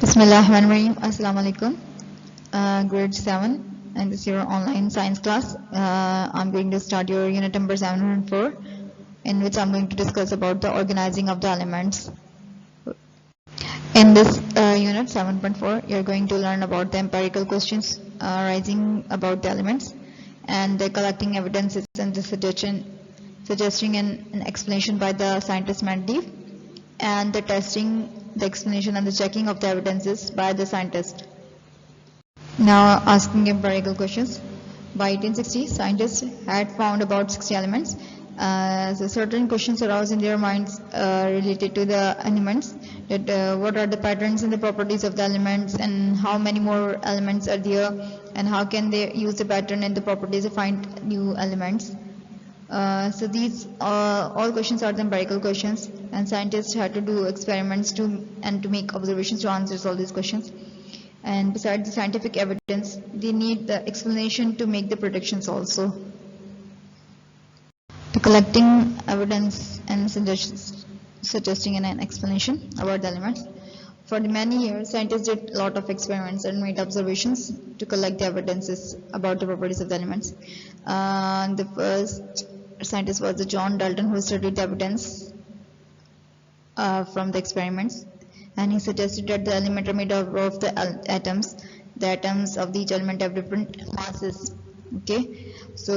Bismillahirrahmanirrahim. Assalamu alaikum. Grade 7, and this is your online science class. I'm going to start your unit number 704, in which I'm going to discuss about the organizing of the elements. In this unit 7.4, you're going to learn about the empirical questions arising about the elements, and the collecting evidences and the suggesting an explanation by the scientist Mendeleev, and the testing, the explanation and the checking of the evidences by the scientist. Now asking empirical questions. By 1860, scientists had found about 60 elements. So certain questions arose in their minds related to the elements, that what are the patterns and the properties of the elements, and how many more elements are there, and how can they use the pattern and the properties to find new elements. So these all questions are the empirical questions, and scientists had to do experiments to make observations to answer all these questions. And besides the scientific evidence, they need the explanation to make the predictions also. The collecting evidence and suggesting an explanation about the elements. For many years, scientists did a lot of experiments and made observations to collect the evidences about the properties of the elements. The first scientist was John Dalton, who studied the evidence from the experiments, and he suggested that the elements are made up of the atoms. The atoms of each element have different masses. Okay, so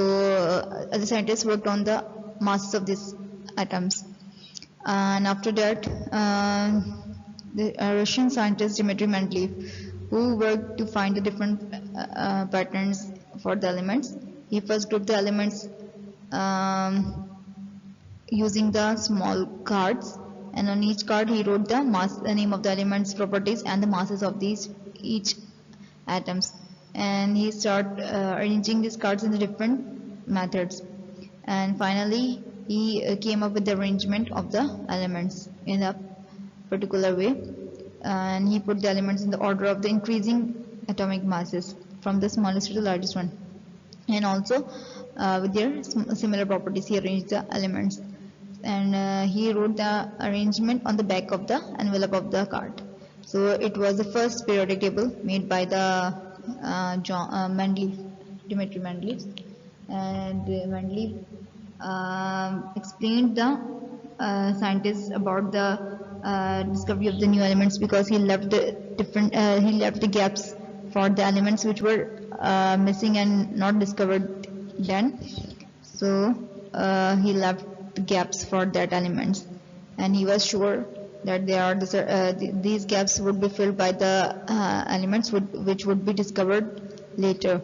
the scientists worked on the masses of these atoms, and after that, the Russian scientist Dmitry Mendeleev, who worked to find the different patterns for the elements. He first grouped the elements using the small cards, and on each card he wrote the name of the elements, properties, and the masses of each atoms. And he started arranging these cards in the different methods. And finally, he came up with the arrangement of the elements in a particular way. And he put the elements in the order of the increasing atomic masses, from the smallest to the largest one. And also, with their similar properties, he arranged the elements. And he wrote the arrangement on the back of the envelope of the card. So it was the first periodic table made by the Dmitry Mendeleev. And Mendeleev explained the scientists about the discovery of the new elements, because he left the gaps for the elements which were missing and not discovered then. So he left the gaps for that elements, and he was sure that these gaps would be filled by the elements which would be discovered later.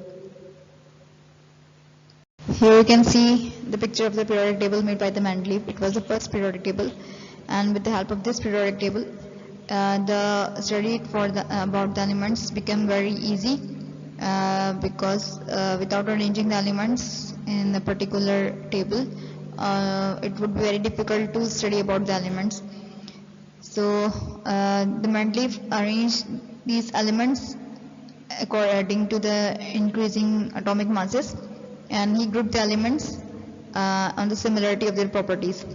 Here you can see the picture of the periodic table made by the Mendeleev. It was the first periodic table, and with the help of this periodic table, the study about the elements became very easy, because without arranging the elements in a particular table, it would be very difficult to study about the elements. So the Mendeleev arranged these elements according to the increasing atomic masses, and he grouped the elements on the similarity of their properties.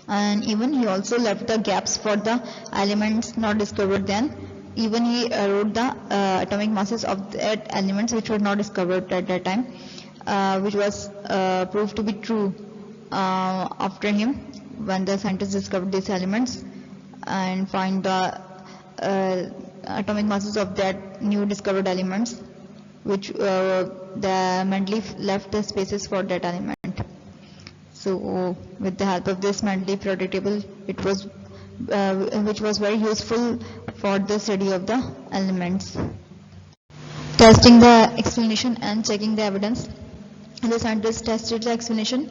And even he also left the gaps for the elements not discovered then. Even he wrote the atomic masses of that elements which were not discovered at that time, which was proved to be true after him, when the scientists discovered these elements and find the atomic masses of that new discovered elements, which the Mendeleev left the spaces for that element. So with the help of this Mendeleev periodic table, it was which was very useful for the study of the elements. Testing the explanation and checking the evidence. The scientists tested the explanation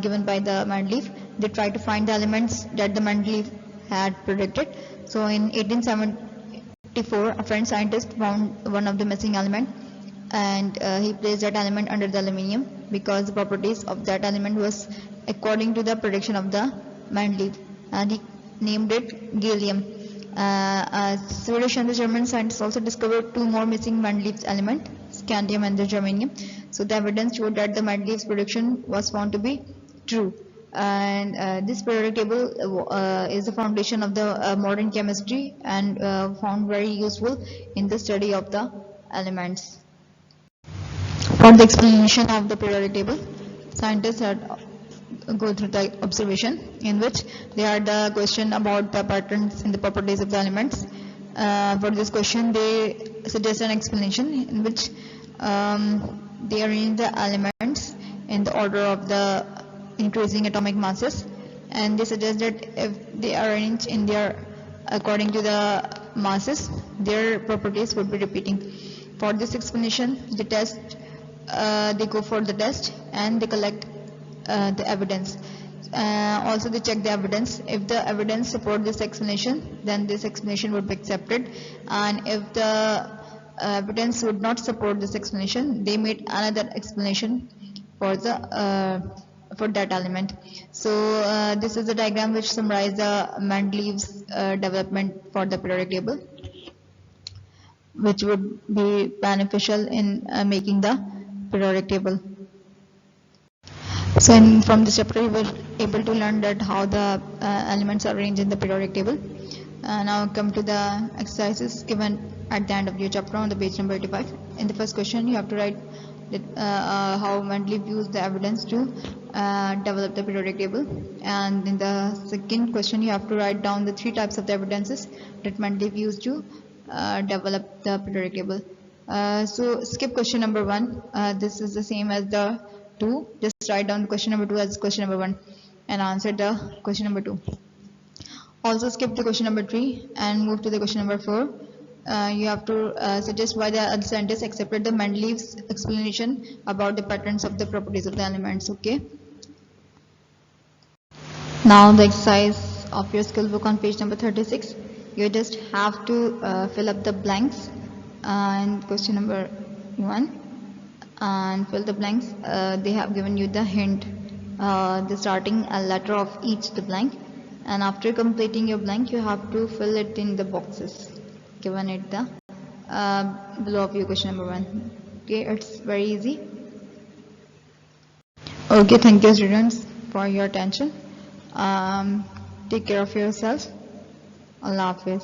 given by the Mendeleev. They tried to find the elements that the Mendeleev had predicted. So in 1874, a French scientist found one of the missing element, and he placed that element under the aluminium, because the properties of that element was according to the prediction of the Mendeleev, and he named it gallium. Swedish and the German scientists also discovered two more missing Mendeleev's element, scandium and the germanium. So the evidence showed that the Mendeleev's prediction was found to be true. And this periodic table is the foundation of the modern chemistry and found very useful in the study of the elements. For the explanation of the periodic table, scientists had go through the observation in which they had the question about the patterns in the properties of the elements. For this question, they suggest an explanation in which they arrange the elements in the order of the increasing atomic masses, and they suggest that if they arrange in their according to the masses, their properties would be repeating. For this explanation, they go for the test and they collect the evidence. Also they check the evidence. If the evidence support this explanation, then this explanation would be accepted, and if the evidence would not support this explanation, they made another explanation for that element. So this is a diagram which summarizes the Mendeleev's development for the periodic table, which would be beneficial in making the periodic table. So from this chapter, we were able to learn that how the elements are arranged in the periodic table. Now come to the exercises given at the end of your chapter on the page number 85. In the first question, you have to write that, how Mendeleev used the evidence to develop the periodic table. And in the second question, you have to write down the 3 types of the evidences that Mendeleev used to develop the periodic table. So skip question number 1. This is the same as the 2. Just write down question number 2 as question number 1 and answer the question number 2. Also skip the question number 3 and move to the question number 4. You have to suggest why the other scientists accepted the Mendeleev's explanation about the patterns of the properties of the elements. Okay. Now the exercise of your skill book on page number 36. You just have to fill up the blanks in question number 1 and fill the blanks. They have given you the hint, the starting a letter of each the blank, and after completing your blank, you have to fill it in the boxes given it the below of your question number 1. Okay, it's very easy. Okay, thank you students for your attention. Take care of yourself. Allah Hafiz.